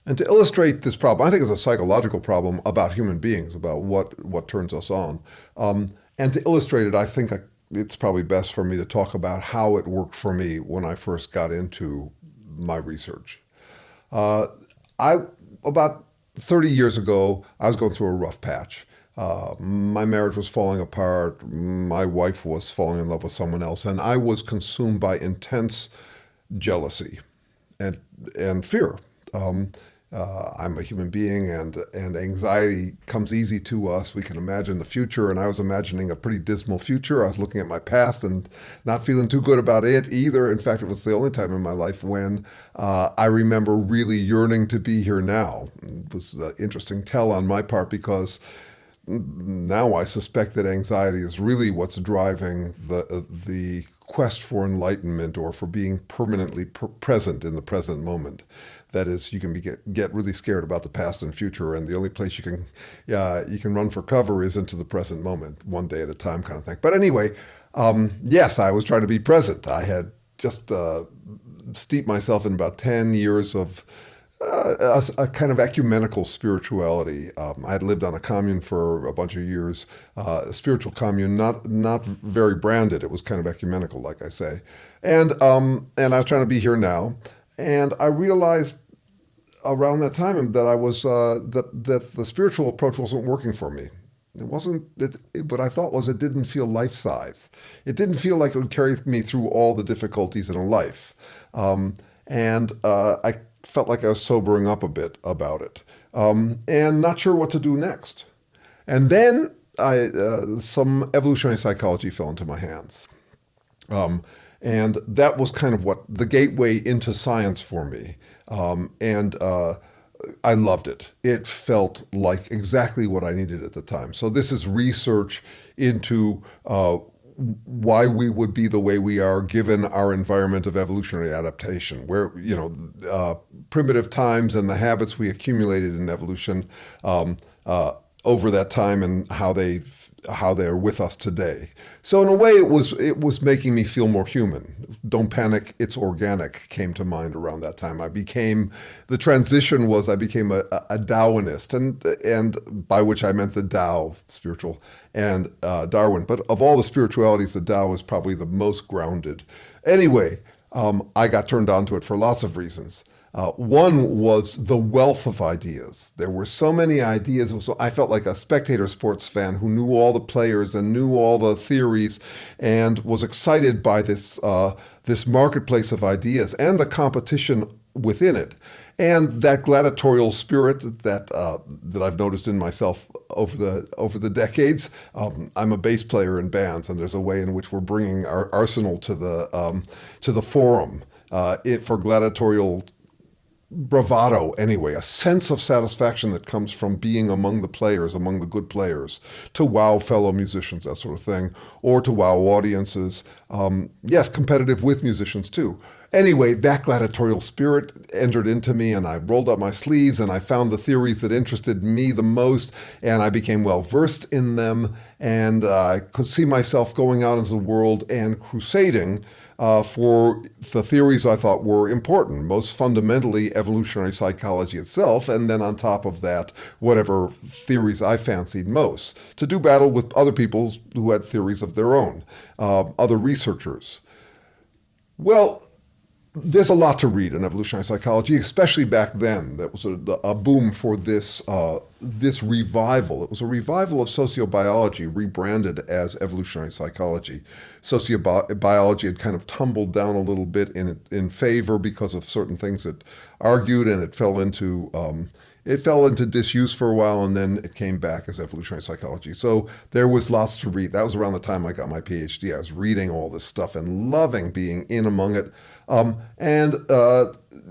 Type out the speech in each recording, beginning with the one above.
And to illustrate this problem, I think it's a psychological problem about human beings, about what turns us on. And to illustrate it, I think it's probably best for me to talk about how it worked for me when I first got into my research. I About 30 years ago, I was going through a rough patch. My marriage was falling apart. My wife was falling in love with someone else, and I was consumed by intense jealousy and fear. I'm a human being, and anxiety comes easy to us. We can imagine the future, and I was imagining a pretty dismal future. I was looking at my past and not feeling too good about it either. In fact, it was the only time in my life when I remember really yearning to be here now. It was an interesting tell on my part because now I suspect that anxiety is really what's driving the quest for enlightenment or for being permanently present in the present moment. That is, you can get really scared about the past and future, and the only place you can run for cover is into the present moment, one day at a time, kind of thing. But anyway, yes, I was trying to be present. I had just steeped myself in about 10 years of a kind of ecumenical spirituality. I had lived on a commune for a bunch of years, a spiritual commune, not very branded. It was kind of ecumenical, like I say, and I was trying to be here now. And I realized around that time that I was that the spiritual approach wasn't working for me. It wasn't. What I thought was it didn't feel life-size. It didn't feel like it would carry me through all the difficulties in a life, and I felt like I was sobering up a bit about it, and not sure what to do next. And then some evolutionary psychology fell into my hands. And that was kind of what the gateway into science for me. And I loved it. It felt like exactly what I needed at the time. So this is research into why we would be the way we are given our environment of evolutionary adaptation, where, primitive times and the habits we accumulated in evolution over that time and how they're with us today. So in a way, it was making me feel more human. Don't panic, it's organic came to mind around that time. The transition was I became a Darwinist, and by which I meant the Tao, spiritual, and Darwin. But of all the spiritualities, the Tao is probably the most grounded. Anyway, I got turned on to it for lots of reasons. One was the wealth of ideas. There were so many ideas. So I felt like a spectator sports fan who knew all the players and knew all the theories and was excited by this marketplace of ideas and the competition within it. And that gladiatorial spirit that I've noticed in myself over the decades. I'm a bass player in bands, and there's a way in which we're bringing our arsenal to the forum for gladiatorial bravado anyway, a sense of satisfaction that comes from being among the players, among the good players, to wow fellow musicians, that sort of thing, or to wow audiences. Yes, competitive with musicians too. Anyway, that gladiatorial spirit entered into me, and I rolled up my sleeves and I found the theories that interested me the most, and I became well versed in them, and I could see myself going out into the world and crusading for the theories I thought were important, most fundamentally evolutionary psychology itself, and then on top of that, whatever theories I fancied most, to do battle with other people who had theories of their own, other researchers. Well, there's a lot to read in evolutionary psychology, especially back then. That was a boom for this revival. It was a revival of sociobiology, rebranded as evolutionary psychology. Sociobiology had kind of tumbled down a little bit in favor because of certain things it argued, and it fell into disuse for a while, and then it came back as evolutionary psychology. So there was lots to read. That was around the time I got my PhD. I was reading all this stuff and loving being in among it. And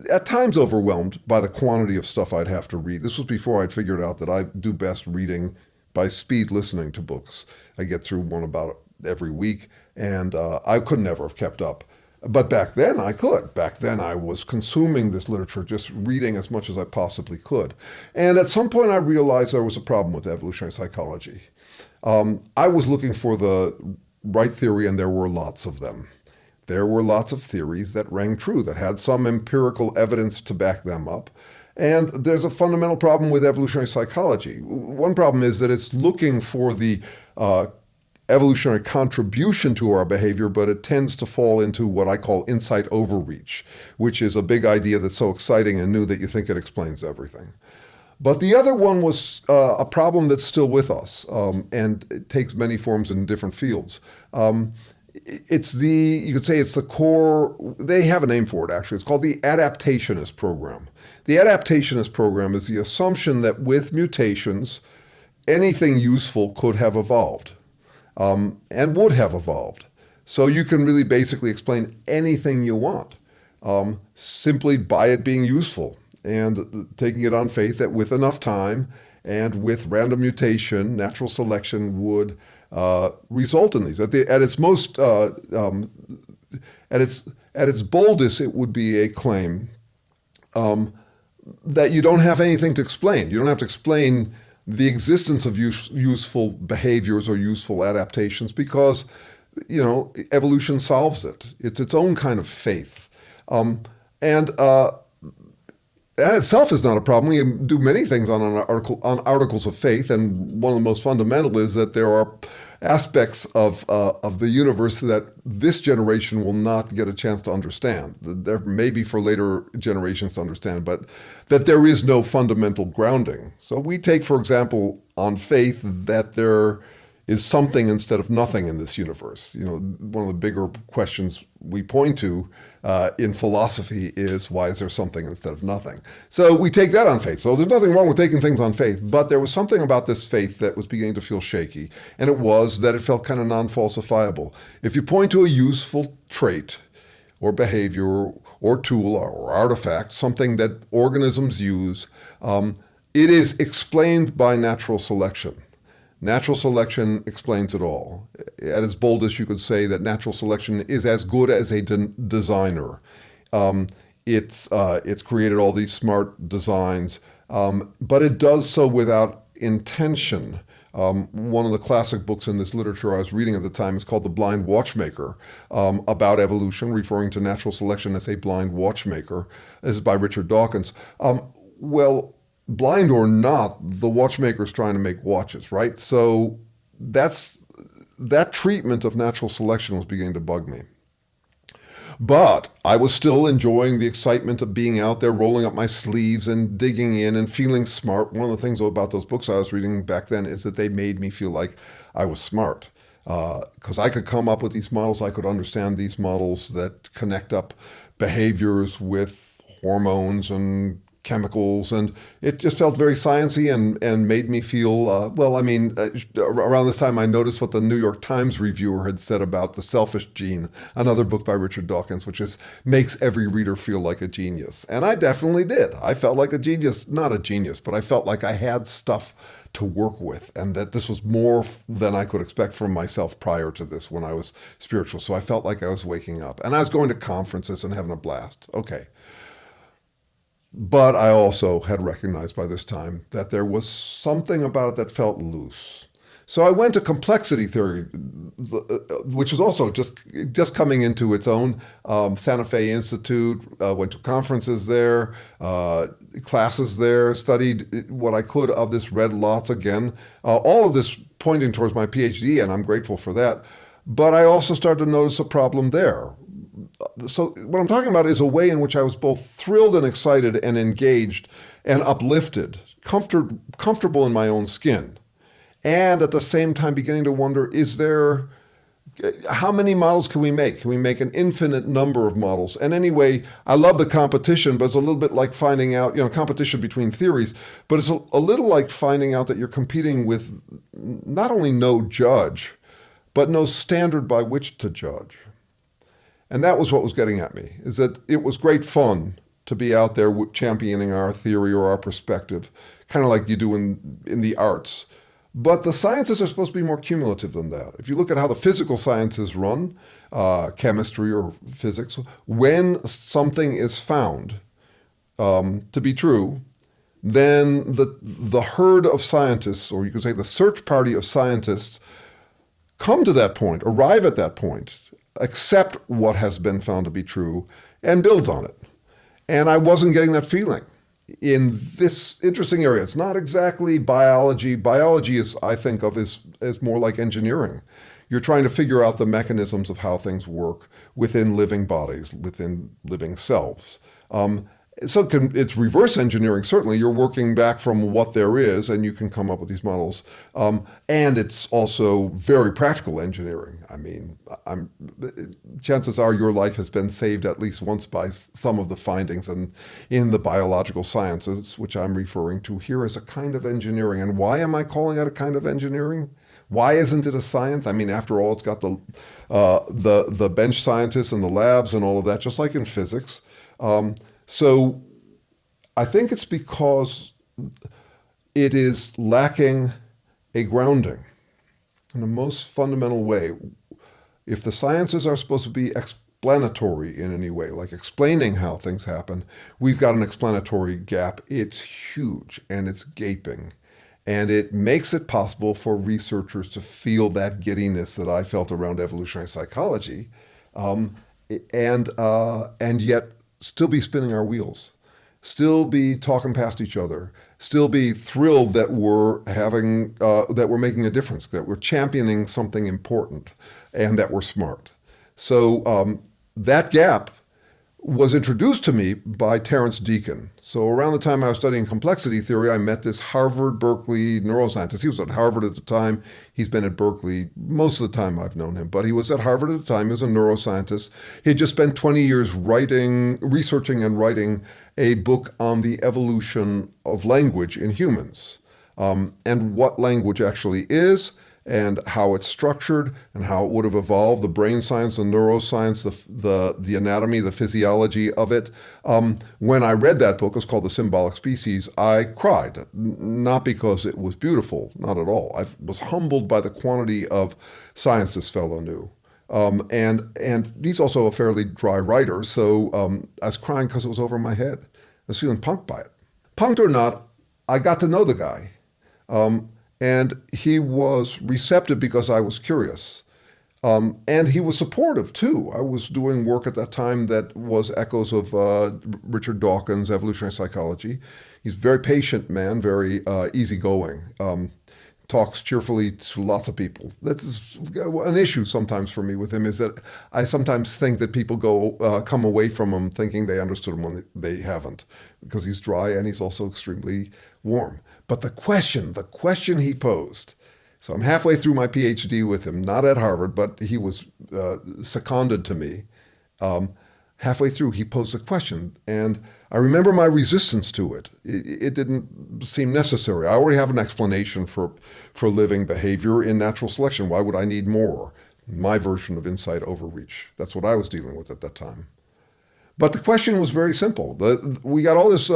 at times overwhelmed by the quantity of stuff I'd have to read. This was before I'd figured out that I do best reading by speed listening to books. I get through one about every week, and I could never have kept up. But back then I could. Back then I was consuming this literature, just reading as much as I possibly could. And at some point I realized there was a problem with evolutionary psychology. I was looking for the right theory, and there were lots of them. There were lots of theories that rang true, that had some empirical evidence to back them up. And there's a fundamental problem with evolutionary psychology. One problem is that it's looking for the evolutionary contribution to our behavior, but it tends to fall into what I call insight overreach, which is a big idea that's so exciting and new that you think it explains everything. But the other one was a problem that's still with us, and it takes many forms in different fields. You could say it's the core, they have a name for it actually. It's called the adaptationist program. The adaptationist program is the assumption that with mutations, anything useful could have evolved, and would have evolved. So you can really basically explain anything you want, simply by it being useful and taking it on faith that with enough time and with random mutation, natural selection would result in these. At its most, at its boldest, it would be a claim that you don't have anything to explain. You don't have to explain the existence of useful behaviors or useful adaptations because, evolution solves it. It's its own kind of faith. And that itself is not a problem. We can do many things on articles of faith, and one of the most fundamental is that there are aspects of the universe that this generation will not get a chance to understand. There may be for later generations to understand, but that there is no fundamental grounding. So we take, for example, on faith that there is something instead of nothing in this universe. One of the bigger questions we point to in philosophy is, why is there something instead of nothing? So we take that on faith. So there's nothing wrong with taking things on faith, but there was something about this faith that was beginning to feel shaky, and it was that it felt kind of non-falsifiable. If you point to a useful trait or behavior or tool or artifact, something that organisms use, it is explained by natural selection. Natural selection explains it all. At its boldest, you could say that natural selection is as good as a designer. It's created all these smart designs, but it does so without intention. One of the classic books in this literature I was reading at the time is called The Blind Watchmaker, about evolution, referring to natural selection as a blind watchmaker. This is by Richard Dawkins. Blind or not, the watchmaker's trying to make watches, right? So that treatment of natural selection was beginning to bug me. But I was still enjoying the excitement of being out there, rolling up my sleeves and digging in and feeling smart. One of the things about those books I was reading back then is that they made me feel like I was smart. Because I could come up with these models, I could understand these models that connect up behaviors with hormones and chemicals, and it just felt very sciencey and made me feel, around this time I noticed what the New York Times reviewer had said about The Selfish Gene, another book by Richard Dawkins, which makes every reader feel like a genius. And I definitely did. I felt like a genius, not a genius, but I felt like I had stuff to work with, and that this was more than I could expect from myself prior to this when I was spiritual. So I felt like I was waking up, and I was going to conferences and having a blast. Okay. But I also had recognized by this time that there was something about it that felt loose. So I went to complexity theory, which is also just coming into its own. Santa Fe Institute, went to conferences there, classes there, studied what I could of this, read lots again. All of this pointing towards my PhD, and I'm grateful for that. But I also started to notice a problem there. So what I'm talking about is a way in which I was both thrilled and excited and engaged and uplifted, comfortable in my own skin, and at the same time beginning to wonder, how many models can we make? Can we make an infinite number of models? And anyway, I love the competition, but it's a little bit like finding out, competition between theories, but it's a little like finding out that you're competing with not only no judge, but no standard by which to judge. And that was what was getting at me, is that it was great fun to be out there championing our theory or our perspective, kind of like you do in the arts. But the sciences are supposed to be more cumulative than that. If you look at how the physical sciences run, chemistry or physics, when something is found to be true, then the herd of scientists, or you could say the search party of scientists, come to that point, arrive at that point, accept what has been found to be true, and builds on it. And I wasn't getting that feeling. in this interesting area. It's not exactly biology. Biology is, I think of as more like engineering. You're trying to figure out the mechanisms of how things work within living bodies, within living selves. It's reverse engineering, certainly. You're working back from what there is, and you can come up with these models. And it's also very practical engineering. I mean, chances are your life has been saved at least once by some of the findings in the biological sciences, which I'm referring to here as a kind of engineering. And why am I calling it a kind of engineering? Why isn't it a science? I mean, after all, it's got the bench scientists and the labs and all of that, just like in physics. So I think it's because it is lacking a grounding in the most fundamental way. If the sciences are supposed to be explanatory in any way, like explaining how things happen, we've got an explanatory gap. It's huge and it's gaping. And it makes it possible for researchers to feel that giddiness that I felt around evolutionary psychology, and yet still be spinning our wheels, still be talking past each other, still be thrilled that we're making a difference, that we're championing something important, and that we're smart. So that gap was introduced to me by Terence Deacon. So around the time I was studying complexity theory, I met this Harvard, Berkeley neuroscientist. He was at Harvard at the time. He's been at Berkeley most of the time I've known him, but he was at Harvard at the time. He was a neuroscientist. He had just spent 20 years researching and writing a book on the evolution of language in humans, and what language actually is, and how it's structured, and how it would have evolved, the brain science, the neuroscience, the anatomy, the physiology of it. When I read that book, it's called The Symbolic Species, I cried. Not because it was beautiful, not at all. I was humbled by the quantity of science this fellow knew. And he's also a fairly dry writer, so I was crying because it was over my head. I was feeling punked by it. Punked or not, I got to know the guy. And he was receptive because I was curious. And he was supportive too. I was doing work at that time that was echoes of Richard Dawkins' evolutionary psychology. He's a very patient man, very easygoing, talks cheerfully to lots of people. That's an issue sometimes for me with him, is that I sometimes think that people come away from him thinking they understood him when they haven't, because he's dry and he's also extremely warm. But the question he posed, so I'm halfway through my PhD with him, not at Harvard, but he was seconded to me. Halfway through, he posed a question, and I remember my resistance to it. It didn't seem necessary. I already have an explanation for living behavior in natural selection. Why would I need more? My version of insight overreach. That's what I was dealing with at that time. But the question was very simple. We got all this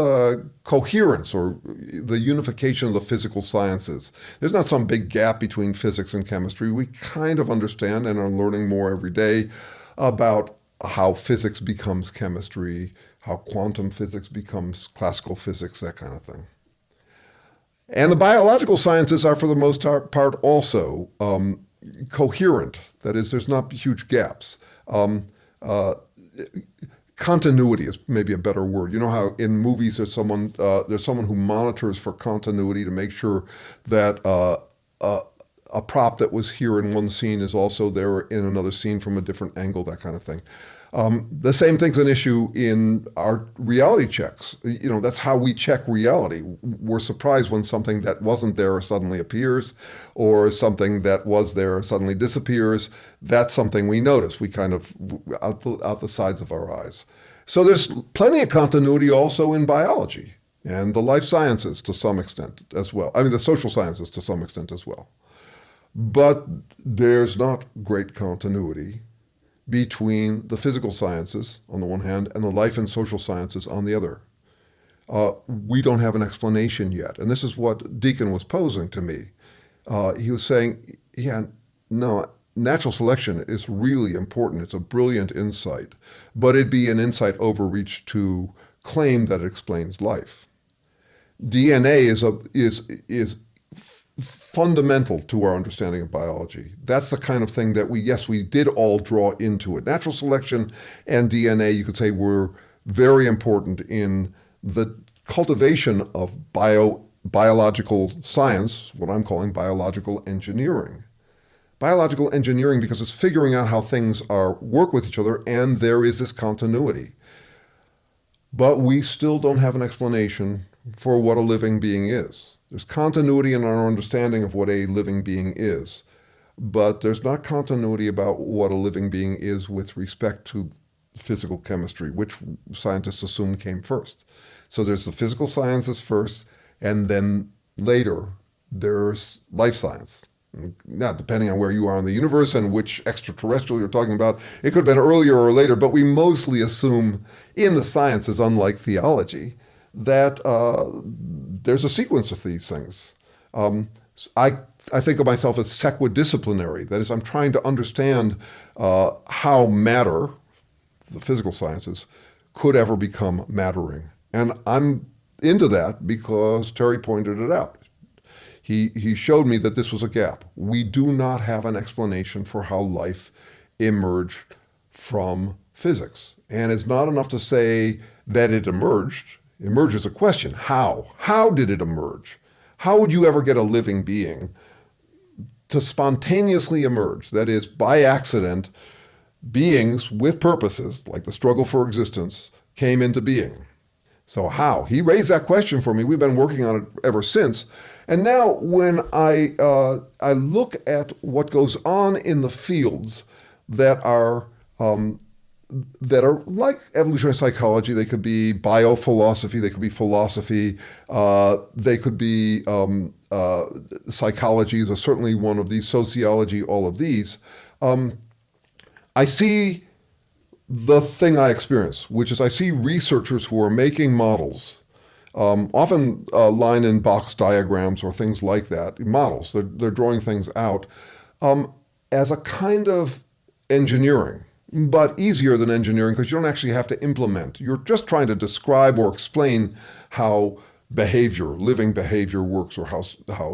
coherence, or the unification of the physical sciences. There's not some big gap between physics and chemistry. We kind of understand and are learning more every day about how physics becomes chemistry, how quantum physics becomes classical physics, that kind of thing. And the biological sciences are, for the most part, also coherent. That is, there's not huge gaps. Continuity is maybe a better word. You know how in movies there's someone who monitors for continuity to make sure that a prop that was here in one scene is also there in another scene from a different angle, that kind of thing. The same thing's an issue in our reality checks. You know, that's how we check reality. We're surprised when something that wasn't there suddenly appears, or something that was there suddenly disappears. That's something we notice. We kind of, out the sides of our eyes. So there's plenty of continuity also in biology and the life sciences to some extent as well. I mean, the social sciences to some extent as well. But there's not great continuity between the physical sciences on the one hand and the life and social sciences on the other. We don't have an explanation yet. And this is what Deacon was posing to me. He was saying, yeah, no, natural selection is really important. It's a brilliant insight, but it'd be an insight overreach to claim that it explains life. DNA is fundamental to our understanding of biology. That's the kind of thing that we did all draw into it. Natural selection and DNA, you could say, were very important in the cultivation of biological science, what I'm calling biological engineering. Biological engineering because it's figuring out how things work with each other, and there is this continuity. But we still don't have an explanation for what a living being is. There's continuity in our understanding of what a living being is, but there's not continuity about what a living being is with respect to physical chemistry, which scientists assume came first. So there's the physical sciences first, and then later there's life science. Now, depending on where you are in the universe and which extraterrestrial you're talking about, it could have been earlier or later, but we mostly assume in the sciences, unlike theology, that there's a sequence of these things. I think of myself as sequidisciplinary. That is, I'm trying to understand how matter, the physical sciences, could ever become mattering. And I'm into that because Terry pointed it out. He showed me that this was a gap. We do not have an explanation for how life emerged from physics. And it's not enough to say that it emerged. Emerge is a question. How? How did it emerge? How would you ever get a living being to spontaneously emerge? That is, by accident, beings with purposes, like the struggle for existence, came into being. So how? He raised that question for me. We've been working on it ever since. And now when I look at what goes on in the fields that are like evolutionary psychology, they could be biophilosophy, they could be philosophy, they could be psychology is certainly one of these, sociology, all of these. I see the thing I experience, which is I see researchers who are making models, often line in box diagrams or things like that, models. They're drawing things out as a kind of engineering, but easier than engineering because you don't actually have to implement. You're just trying to describe or explain how behavior, living behavior works, or how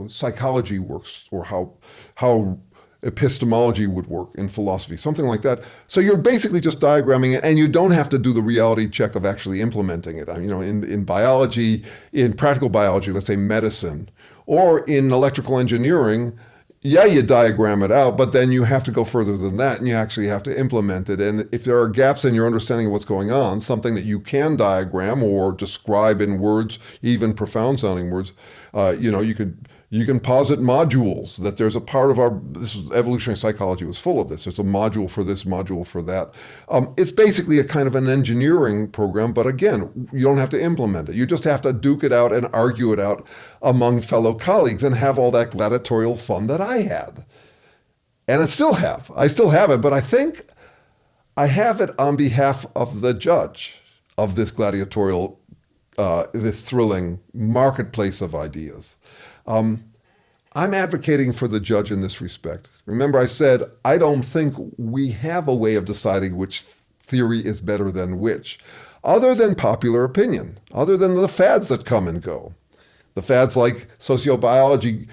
psychology works, or how epistemology would work in philosophy, something like that. So you're basically just diagramming it, and you don't have to do the reality check of actually implementing it. I mean, in biology, in practical biology, let's say medicine, or in electrical engineering, yeah, you diagram it out, but then you have to go further than that, and you actually have to implement it. And if there are gaps in your understanding of what's going on, something that you can diagram or describe in words, even profound sounding words, you can posit modules, that there's a part of evolutionary psychology was full of this. There's a module for this, module for that. It's basically a kind of an engineering program, but again, you don't have to implement it. You just have to duke it out and argue it out among fellow colleagues and have all that gladiatorial fun that I had. And I still have it, but I think I have it on behalf of the judge of this gladiatorial, this thrilling marketplace of ideas. I'm advocating for the judge in this respect. Remember, I said, I don't think we have a way of deciding which theory is better than which, other than popular opinion, other than the fads that come and go. The fads like sociobiology,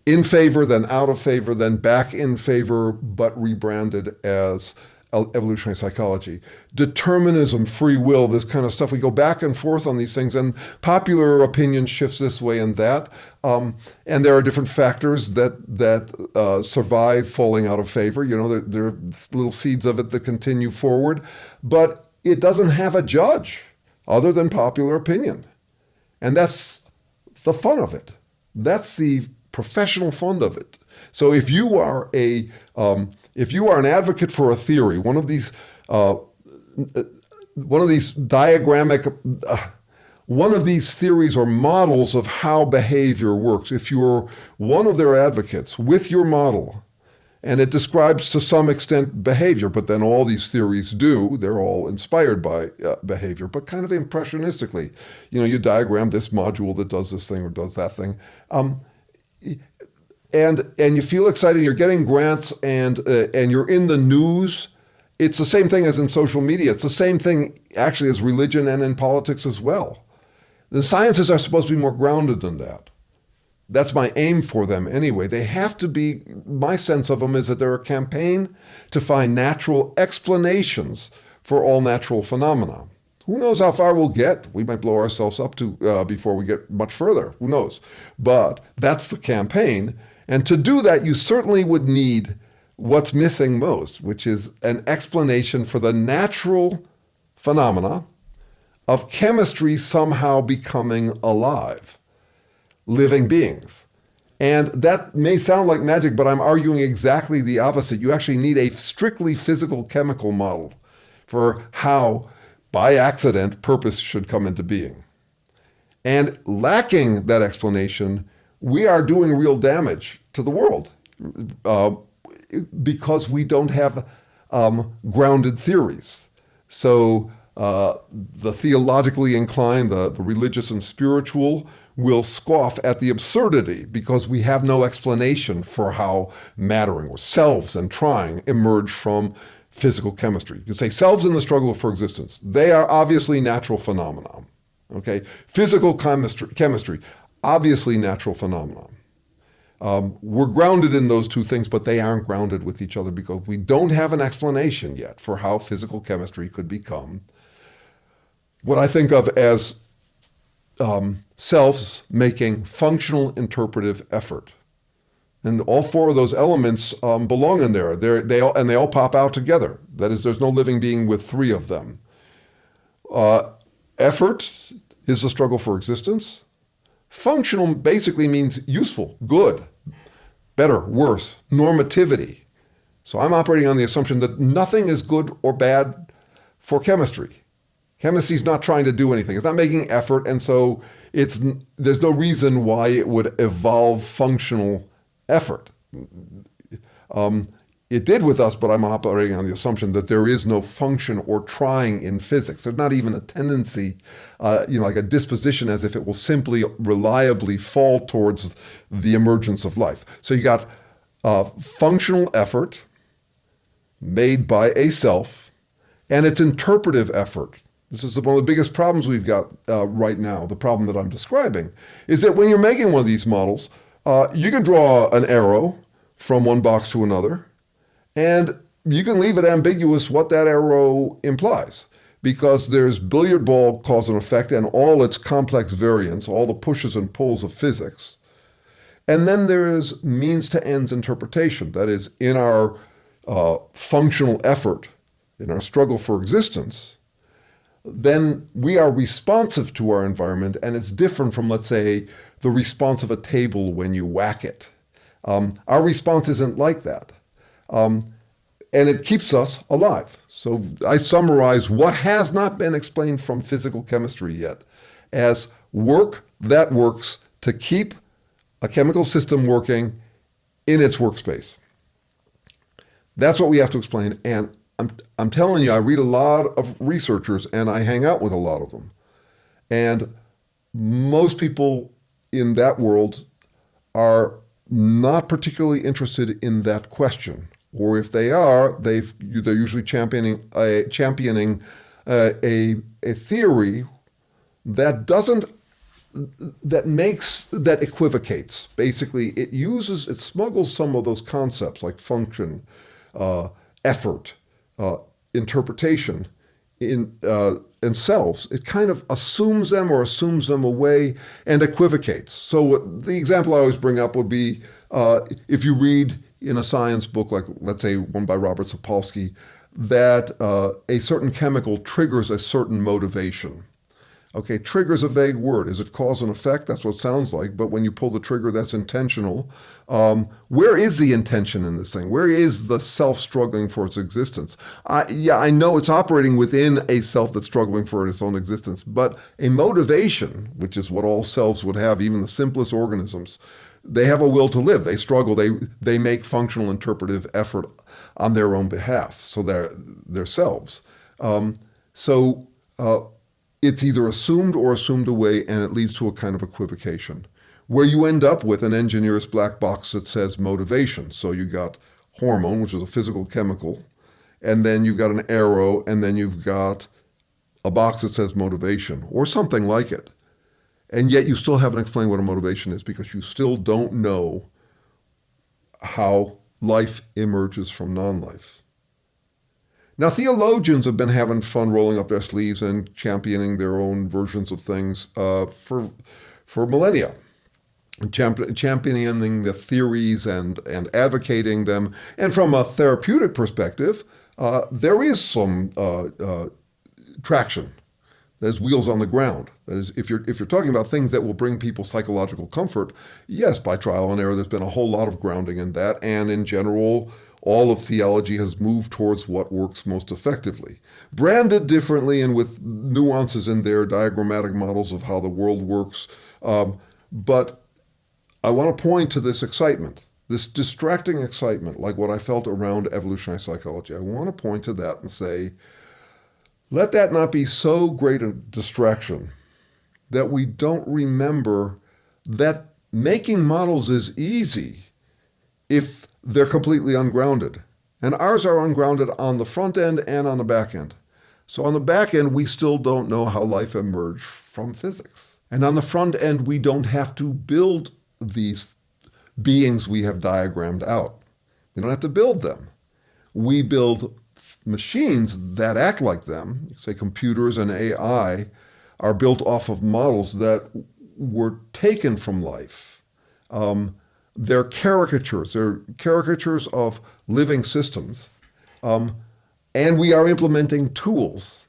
in favor, then out of favor, then back in favor, but rebranded as evolutionary psychology. Determinism, free will, this kind of stuff. We go back and forth on these things, and popular opinion shifts this way and that. And there are different factors that survive falling out of favor. There are little seeds of it that continue forward, but it doesn't have a judge other than popular opinion. And that's the fun of it. That's the professional fun of it. So if you are an advocate for a theory, one of these theories or models of how behavior works, if you're one of their advocates with your model, and it describes to some extent behavior, but then all these theories they're all inspired by behavior, but kind of impressionistically. You diagram this module that does this thing or does that thing. And you feel excited, you're getting grants, and you're in the news. It's the same thing as in social media. It's the same thing actually as religion and in politics as well. The sciences are supposed to be more grounded than that. That's my aim for them anyway. They have to be, my sense of them is that they're a campaign to find natural explanations for all natural phenomena. Who knows how far we'll get? We might blow ourselves up before we get much further. Who knows? But that's the campaign. And to do that, you certainly would need what's missing most, which is an explanation for the natural phenomena of chemistry somehow becoming alive, living beings. And that may sound like magic, but I'm arguing exactly the opposite. You actually need a strictly physical chemical model for how, by accident, purpose should come into being. And lacking that explanation, we are doing real damage to the world because we don't have grounded theories. So the theologically inclined, the religious and spiritual, will scoff at the absurdity because we have no explanation for how mattering or selves and trying emerge from physical chemistry. You can say selves in the struggle for existence. They are obviously natural phenomena. Okay, physical chemistry, obviously natural phenomena. We're grounded in those two things, but they aren't grounded with each other because we don't have an explanation yet for how physical chemistry could become what I think of as selves making functional interpretive effort. And all four of those elements belong in there. They all pop out together. That is, there's no living being with three of them. Effort is the struggle for existence. Functional basically means useful, good, better, worse, normativity. So I'm operating on the assumption that nothing is good or bad for chemistry. Chemistry is not trying to do anything. It's not making effort, and so there's no reason why it would evolve functional effort. It did with us, but I'm operating on the assumption that there is no function or trying in physics. There's not even a tendency, like a disposition as if it will simply reliably fall towards the emergence of life. So you got functional effort made by a self, and it's interpretive effort. This is one of the biggest problems we've got right now. The problem that I'm describing is that when you're making one of these models, you can draw an arrow from one box to another, and you can leave it ambiguous what that arrow implies, because there's billiard ball cause and effect and all its complex variants, all the pushes and pulls of physics. And then there's means to ends interpretation. That is, in our functional effort, in our struggle for existence, then we are responsive to our environment, and it's different from, let's say, the response of a table when you whack it. Our response isn't like that. And it keeps us alive. So I summarize what has not been explained from physical chemistry yet as work that works to keep a chemical system working in its workspace. That's what we have to explain. And I'm telling you, I read a lot of researchers and I hang out with a lot of them. And most people in that world are not particularly interested in that question. Or if they are, they're usually championing a theory that equivocates. Basically, it smuggles some of those concepts like function, effort, interpretation, and selves. It kind of assumes them away and equivocates. So the example I always bring up would be if you read in a science book, like let's say one by Robert Sapolsky, that a certain chemical triggers a certain motivation. Okay, trigger's a vague word. Is it cause and effect? That's what it sounds like. But when you pull the trigger, that's intentional. Where is the intention in this thing? Where is the self struggling for its existence? I know it's operating within a self that's struggling for its own existence, but a motivation, which is what all selves would have, even the simplest organisms, they have a will to live. They struggle. They make functional interpretive effort on their own behalf. So they're selves. It's either assumed or assumed away, and it leads to a kind of equivocation, where you end up with an engineer's black box that says motivation. So you got hormone, which is a physical chemical, and then you've got an arrow, and then you've got a box that says motivation, or something like it. And yet you still haven't explained what a motivation is because you still don't know how life emerges from non-life. Now, theologians have been having fun rolling up their sleeves and championing their own versions of things for millennia, championing the theories and advocating them. And from a therapeutic perspective, there is some traction. There's wheels on the ground. That is, if you're talking about things that will bring people psychological comfort, yes, by trial and error, there's been a whole lot of grounding in that. And in general, all of theology has moved towards what works most effectively. Branded differently and with nuances in there, diagrammatic models of how the world works. But I want to point to this excitement, this distracting excitement, like what I felt around evolutionary psychology. I want to point to that and say, let that not be so great a distraction that we don't remember that making models is easy if they're completely ungrounded. And ours are ungrounded on the front end and on the back end. So on the back end, we still don't know how life emerged from physics. And on the front end, we don't have to build these beings we have diagrammed out. We don't have to build them. We build machines that act like them, say computers and AI, are built off of models that were taken from life. They're caricatures. They're caricatures of living systems. And we are implementing tools.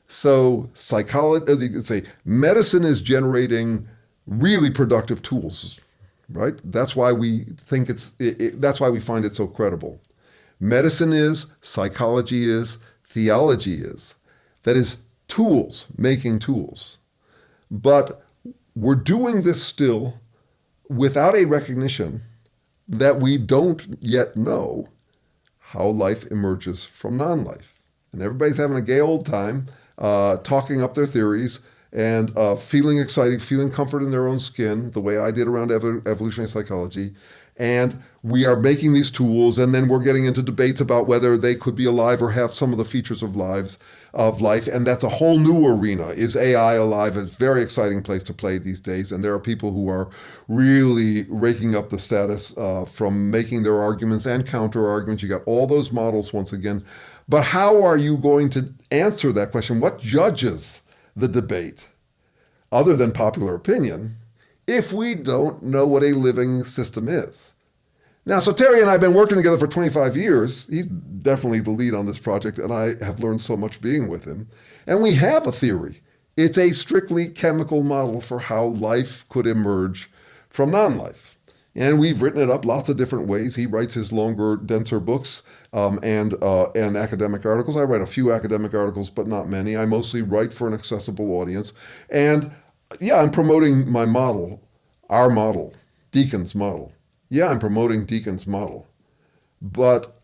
So psychology, you could say, medicine is generating really productive tools, right? That's why we think that's why we find it so credible. Medicine is, psychology is, theology is. That is tools, making tools. But we're doing this still without a recognition that we don't yet know how life emerges from non-life. And everybody's having a gay old time talking up their theories and feeling excited, feeling comfort in their own skin, the way I did around evolutionary psychology. And we are making these tools, and then we're getting into debates about whether they could be alive or have some of the features of life. And that's a whole new arena. Is AI alive? It's a very exciting place to play these days. And there are people who are really raking up the status from making their arguments and counter arguments. You got all those models once again. But how are you going to answer that question? What judges the debate, other than popular opinion, if we don't know what a living system is? Now, so Terry and I have been working together for 25 years. He's definitely the lead on this project, and I have learned so much being with him. And we have a theory. It's a strictly chemical model for how life could emerge from non-life. And we've written it up lots of different ways. He writes his longer, denser books and academic articles. I write a few academic articles, but not many. I mostly write for an accessible audience. And yeah, I'm promoting my model, our model, Deacon's model. Yeah, I'm promoting Deacon's model. But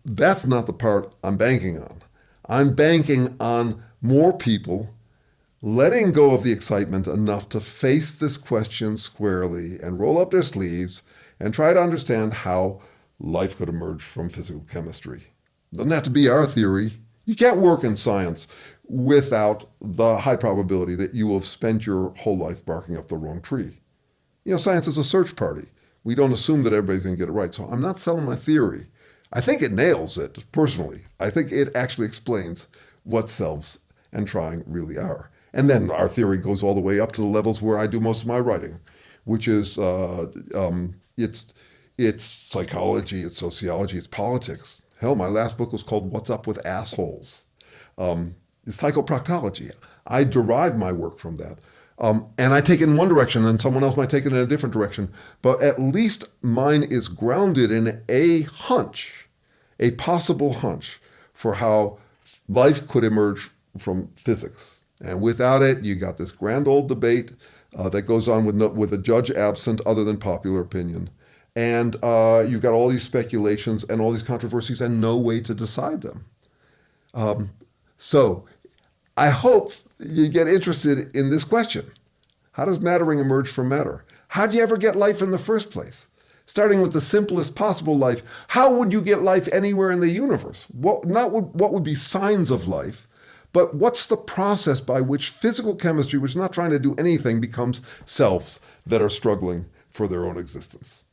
that's not the part I'm banking on. I'm banking on more people letting go of the excitement enough to face this question squarely and roll up their sleeves and try to understand how life could emerge from physical chemistry. It doesn't have to be our theory. You can't work in science without the high probability that you will have spent your whole life barking up the wrong tree. You know, science is a search party. We don't assume that everybody's going to get it right. So I'm not selling my theory. I think it nails it, personally. I think it actually explains what selves and trying really are. And then our theory goes all the way up to the levels where I do most of my writing, which is it's psychology, it's sociology, it's politics. Hell, my last book was called What's Up with Assholes? It's psychoproctology. I derive my work from that. And I take it in one direction and someone else might take it in a different direction. But at least mine is grounded in a hunch, a possible hunch for how life could emerge from physics. And without it, you got this grand old debate that goes on with a judge absent other than popular opinion. And you've got all these speculations and all these controversies and no way to decide them. So I hope you get interested in this question. How does mattering emerge from matter? How do you ever get life in the first place? Starting with the simplest possible life, how would you get life anywhere in the universe? What would be signs of life? But what's the process by which physical chemistry, which is not trying to do anything, becomes selves that are struggling for their own existence?